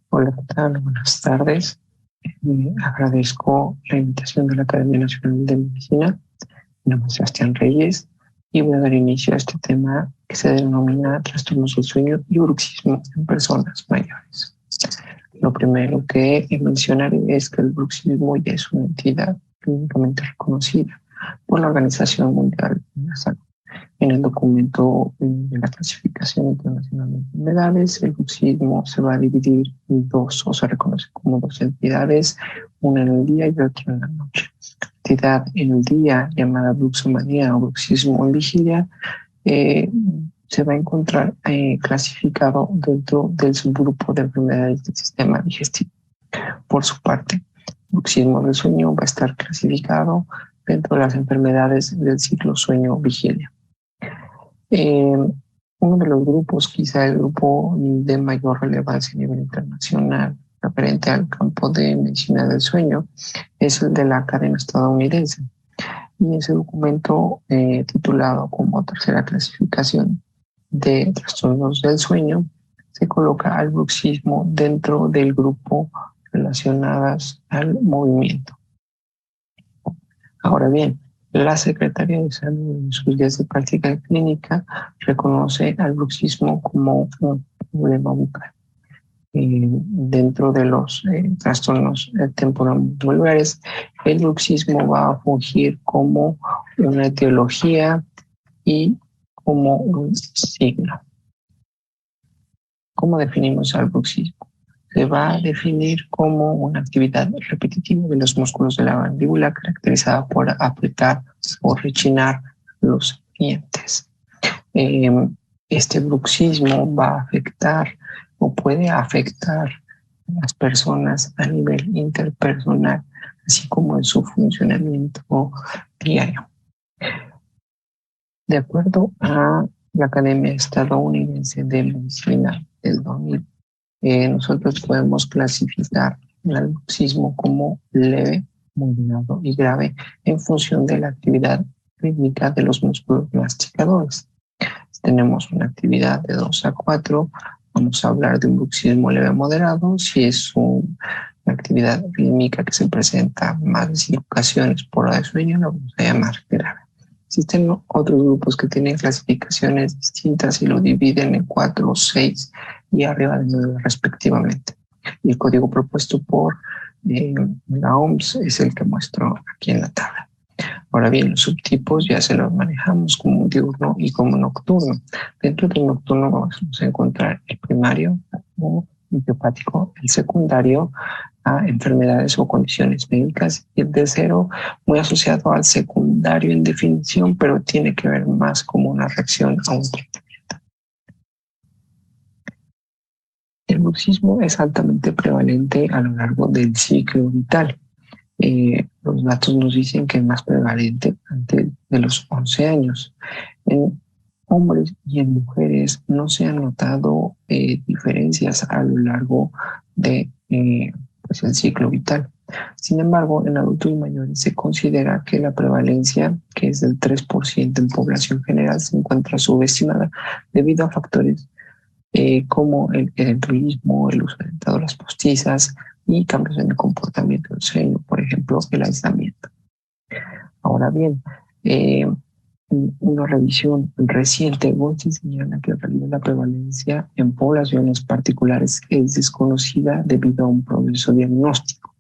Hola, ¿qué tal? Buenas tardes. Agradezco la invitación de la Academia Nacional de Medicina. Mi nombre es Sebastián Reyes y voy a dar inicio a este tema que se denomina trastornos del sueño y bruxismo en personas mayores. Lo primero que mencionaré es que el bruxismo ya es una entidad clínicamente reconocida por la Organización Mundial de la Salud. En el documento de la Clasificación Internacional de Enfermedades, el bruxismo se va a dividir en dos, o se reconoce como dos entidades, una en el día y otra en la noche. La entidad en el día, llamada bruxomanía o bruxismo en vigilia, se va a encontrar clasificado dentro del subgrupo de enfermedades del sistema digestivo. Por su parte, el bruxismo del sueño va a estar clasificado dentro de las enfermedades del ciclo sueño-vigilia. Uno de los grupos, quizá el grupo de mayor relevancia a nivel internacional referente al campo de medicina del sueño, es el de la Academia Estadounidense. Y ese documento titulado como tercera clasificación de trastornos del sueño se coloca al bruxismo dentro del grupo relacionadas al movimiento. Ahora bien, la Secretaría de Salud en sus guías de práctica clínica reconoce al bruxismo como un problema bucal. Dentro de los trastornos temporomandibulares, el bruxismo va a fungir como una etiología y como un signo. ¿Cómo definimos al bruxismo? Se va a definir como una actividad repetitiva de los músculos de la mandíbula caracterizada por apretar o rechinar los dientes. Este bruxismo va a afectar o puede afectar a las personas a nivel interpersonal, así como en su funcionamiento diario. De acuerdo a la Academia Estadounidense de Medicina del 2000, nosotros podemos clasificar el bruxismo como leve, moderado y grave en función de la actividad rítmica de los músculos masticadores. Si tenemos una actividad de 2 a 4, vamos a hablar de un bruxismo leve moderado. Si es una actividad rítmica que se presenta más de 5 ocasiones por hora de sueño, lo vamos a llamar grave. Existen otros grupos que tienen clasificaciones distintas y lo dividen en 4, 6 y arriba de 9 respectivamente. Y el código propuesto por la OMS es el que muestro aquí en la tabla. Ahora bien, los subtipos ya se los manejamos como diurno y como nocturno. Dentro del nocturno vamos a encontrar el primario o idiopático, el secundario a enfermedades o condiciones médicas y el tercero muy asociado al secundario en definición, pero tiene que ver más como una reacción a un tratamiento. El bruxismo es altamente prevalente a lo largo del ciclo vital. Los datos nos dicen que es más prevalente antes de los 11 años. En hombres y en mujeres no se han notado diferencias a lo largo de pues el ciclo vital. Sin embargo, en adultos mayores se considera que la prevalencia, que es del 3% en población general, se encuentra subestimada debido a factores como el edenturismo, el uso de dentaduras postizas y cambios en el comportamiento del sueño, por ejemplo, el aislamiento. Ahora bien, una revisión reciente señala que en realidad la prevalencia en poblaciones particulares es desconocida debido a un progreso diagnóstico.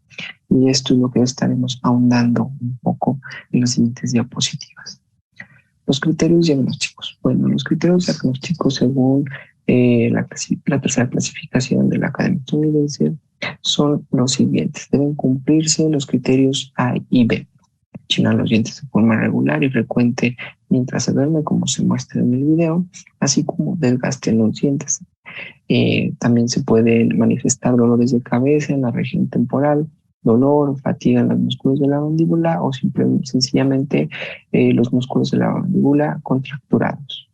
Y esto es lo que estaremos ahondando un poco en las siguientes diapositivas. Los criterios diagnósticos. Bueno, los criterios diagnósticos según la tercera clasificación de la Academia Estadounidense son los siguientes. Deben cumplirse los criterios A y B. Rechinar los dientes de forma regular y frecuente mientras se duerme, como se muestra en el video, así como desgaste en los dientes. También se pueden manifestar dolores de cabeza en la región temporal, dolor, fatiga en los músculos de la mandíbula o sencillamente los músculos de la mandíbula contracturados.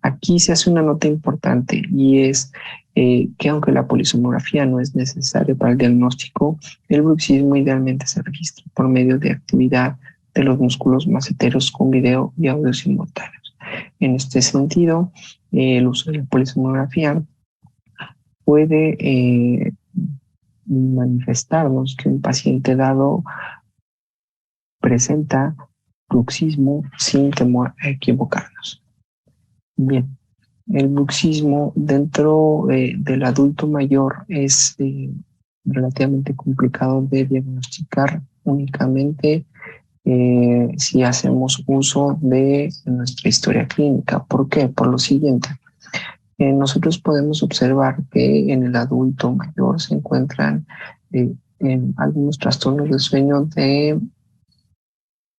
Aquí se hace una nota importante y es que aunque la polisomografía no es necesaria para el diagnóstico, el bruxismo idealmente se registra por medio de actividad de los músculos maceteros con video y audio simultáneos. En este sentido, el uso de la polisomografía puede manifestarnos que un paciente dado presenta bruxismo sin temor a equivocarnos. Bien, el bruxismo dentro del adulto mayor es relativamente complicado de diagnosticar únicamente si hacemos uso de nuestra historia clínica. ¿Por qué? Por lo siguiente. Nosotros podemos observar que en el adulto mayor se encuentran en algunos trastornos del sueño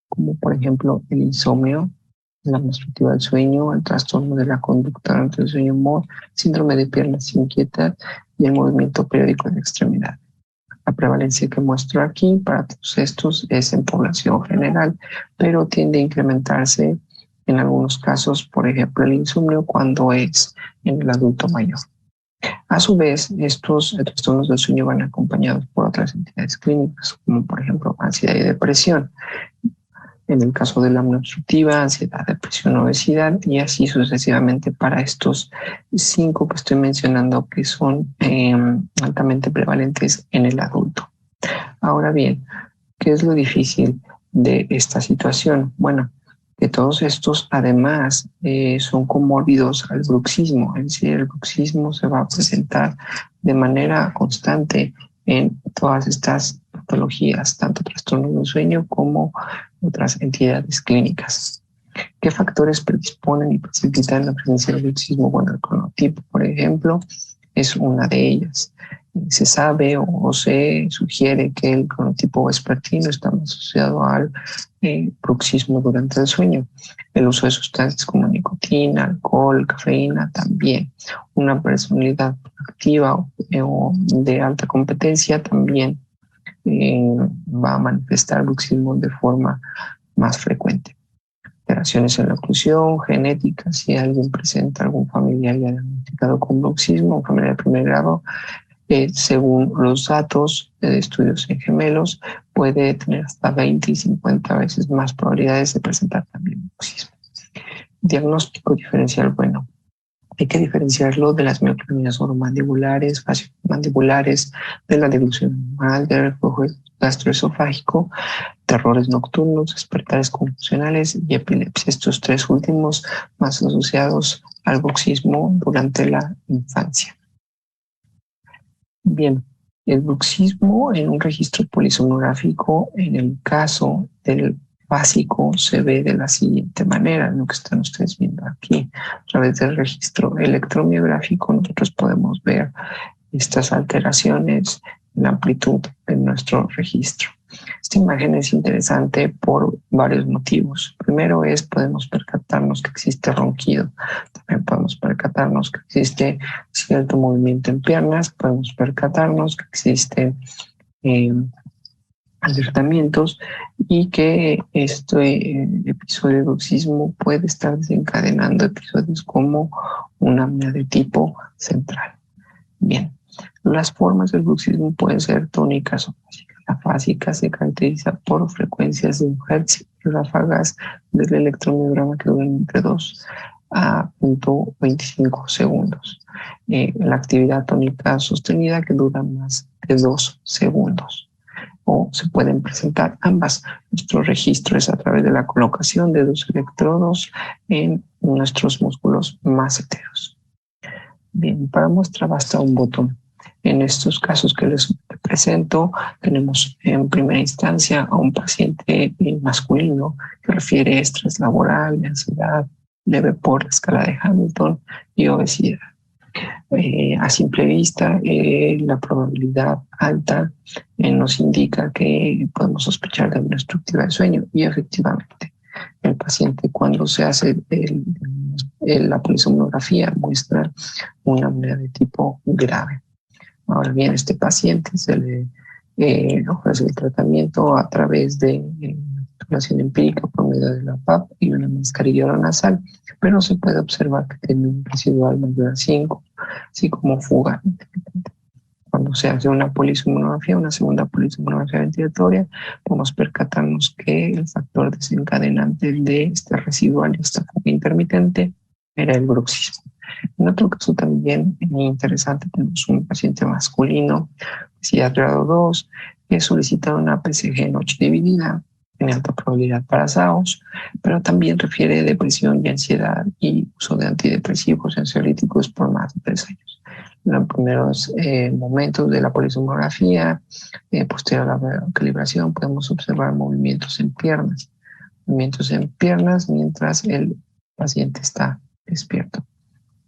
como por ejemplo el insomnio, la obstructiva del sueño, el trastorno de la conducta durante el sueño humor, síndrome de piernas inquietas y el movimiento periódico de extremidad. La prevalencia que muestro aquí para todos estos es en población general, pero tiende a incrementarse en algunos casos, por ejemplo, el insomnio cuando es en el adulto mayor. A su vez, estos trastornos del sueño van acompañados por otras entidades clínicas, como por ejemplo ansiedad y depresión. En el caso de la obstructiva, ansiedad, depresión, obesidad y así sucesivamente para estos 5 que estoy mencionando que son altamente prevalentes en el adulto. Ahora bien, ¿qué es lo difícil de esta situación? Bueno, que todos estos además son comórbidos al bruxismo, es decir, el bruxismo se va a presentar de manera constante en todas estas patologías, tanto trastornos del sueño como otras entidades clínicas. ¿Qué factores predisponen y precipitan la presencia del bruxismo? Bueno, el cronotipo, por ejemplo, es una de ellas. Se sabe o se sugiere que el cronotipo vespertino está más asociado al bruxismo durante el sueño. El uso de sustancias como nicotina, alcohol, cafeína también. Una personalidad activa o de alta competencia también va a manifestar bruxismo de forma más frecuente. Alteraciones en la oclusión, genética, si alguien presenta algún familiar ya diagnosticado con bruxismo, familiar de primer grado, según los datos de estudios en gemelos, puede tener hasta 20 y 50 veces más probabilidades de presentar también bruxismo. Diagnóstico diferencial, bueno, hay que diferenciarlo de las mioclonias oromandibulares, faciomandibulares, de la deglución normal, del reflujo gastroesofágico, terrores nocturnos, despertares confusionales y epilepsia. Estos 3 últimos más asociados al bruxismo durante la infancia. Bien, el bruxismo en un registro polisomnográfico, en el caso del básico, se ve de la siguiente manera, lo que están ustedes viendo aquí. A través del registro electromiográfico nosotros podemos ver estas alteraciones en la amplitud de nuestro registro. Esta imagen es interesante por varios motivos. Primero podemos percatarnos que existe ronquido. También podemos percatarnos que existe cierto movimiento en piernas. Podemos percatarnos que existe alertamientos y que este episodio de bruxismo puede estar desencadenando episodios como una apnea de tipo central. Bien, las formas del bruxismo pueden ser tónicas o básicas. La fásica se caracteriza por frecuencias de 1 Hz y ráfagas del electromiograma que duran entre 2 a 0.25 segundos. La actividad tónica sostenida que dura más de 2 segundos. O se pueden presentar ambas. Nuestro registro es a través de la colocación de 2 electrodos en nuestros músculos masseteros. Bien, para muestra basta un botón. En estos casos que les presento, tenemos en primera instancia a un paciente masculino que refiere estrés laboral, ansiedad, leve por la escala de Hamilton y obesidad. A simple vista, la probabilidad alta nos indica que podemos sospechar de una obstructiva del sueño y efectivamente el paciente cuando se hace la polisomnografía muestra una apnea de tipo grave. Ahora bien, este paciente se le ofrece el tratamiento a través de titulación empírica por medio de la PAP y una mascarilla oronasal, pero se puede observar que tiene un residual mayor a 5, así como fuga intermitente. Cuando se hace una polisomnografía, una segunda polisomnografía ventilatoria, podemos percatarnos que el factor desencadenante de este residual y esta fuga intermitente era el bruxismo. En otro caso también muy interesante, tenemos un paciente masculino, obesidad grado 2, que solicita una PSG noche dividida en alta probabilidad para SAOS, pero también refiere depresión y ansiedad y uso de antidepresivos ansiolíticos por más de 3 años. En los primeros momentos de la polisomnografía, posterior a la calibración, podemos observar movimientos en piernas mientras el paciente está despierto.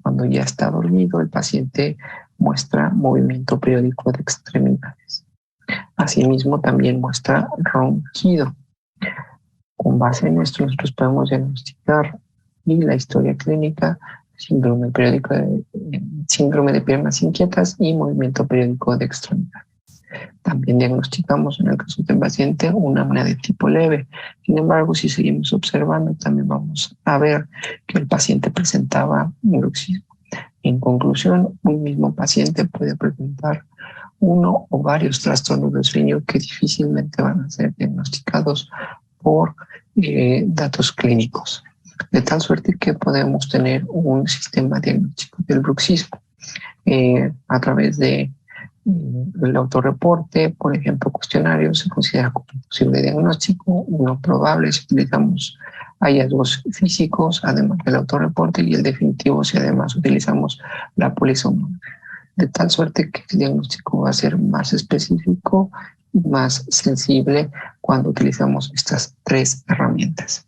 Cuando ya está dormido, el paciente muestra movimiento periódico de extremidades. Asimismo, también muestra ronquido. Con base en esto, nosotros podemos diagnosticar y la historia clínica, síndrome periódico síndrome de piernas inquietas y movimiento periódico de extremidades. También diagnosticamos en el caso del paciente una apnea de tipo leve. Sin embargo, si seguimos observando, también vamos a ver que el paciente presentaba bruxismo. En conclusión, un mismo paciente puede presentar uno o varios trastornos de sueño que difícilmente van a ser diagnosticados por datos clínicos, de tal suerte que podemos tener un sistema diagnóstico del bruxismo a través de el autorreporte, por ejemplo, cuestionarios, se considera como un posible diagnóstico, uno probable si utilizamos hallazgos físicos, además del autorreporte, y el definitivo si además utilizamos la polisomnografía, de tal suerte que el diagnóstico va a ser más específico y más sensible cuando utilizamos estas 3 herramientas.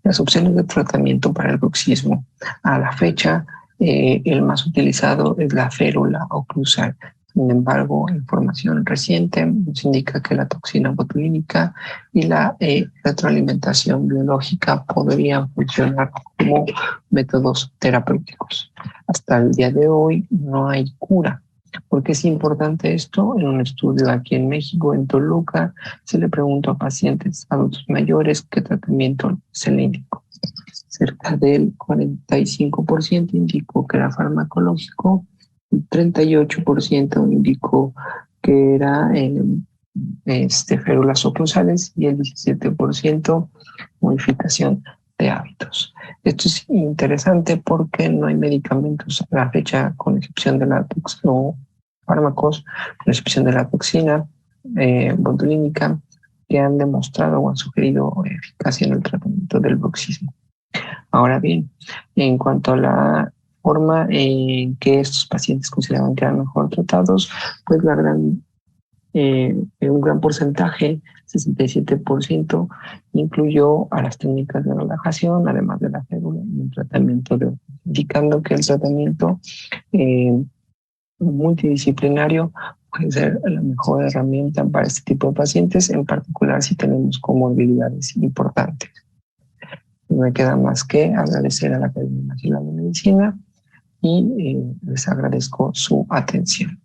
Las opciones de tratamiento para el bruxismo. A la fecha, el más utilizado es la férula oclusal. Sin embargo, información reciente nos indica que la toxina botulínica y la retroalimentación biológica podrían funcionar como métodos terapéuticos. Hasta el día de hoy no hay cura. ¿Por qué es importante esto? En un estudio aquí en México, en Toluca, se le preguntó a pacientes adultos mayores qué tratamiento se le indicó. Cerca del 45% indicó que era farmacológico, el 38% indicó que era férulas oclusales y el 17% modificación de hábitos. Esto es interesante porque no hay medicamentos a la fecha, con excepción de la o fármacos, con excepción de la toxina botulínica, que han demostrado o han sugerido eficacia en el tratamiento del bruxismo. Ahora bien, en cuanto a la forma en que estos pacientes consideraban que eran mejor tratados, pues un gran porcentaje, 67%, incluyó a las técnicas de relajación, además de la férula y un tratamiento indicando que el tratamiento multidisciplinario puede ser la mejor herramienta para este tipo de pacientes, en particular si tenemos comorbilidades importantes. No me queda más que agradecer a la Academia Nacional de Medicina y les agradezco su atención.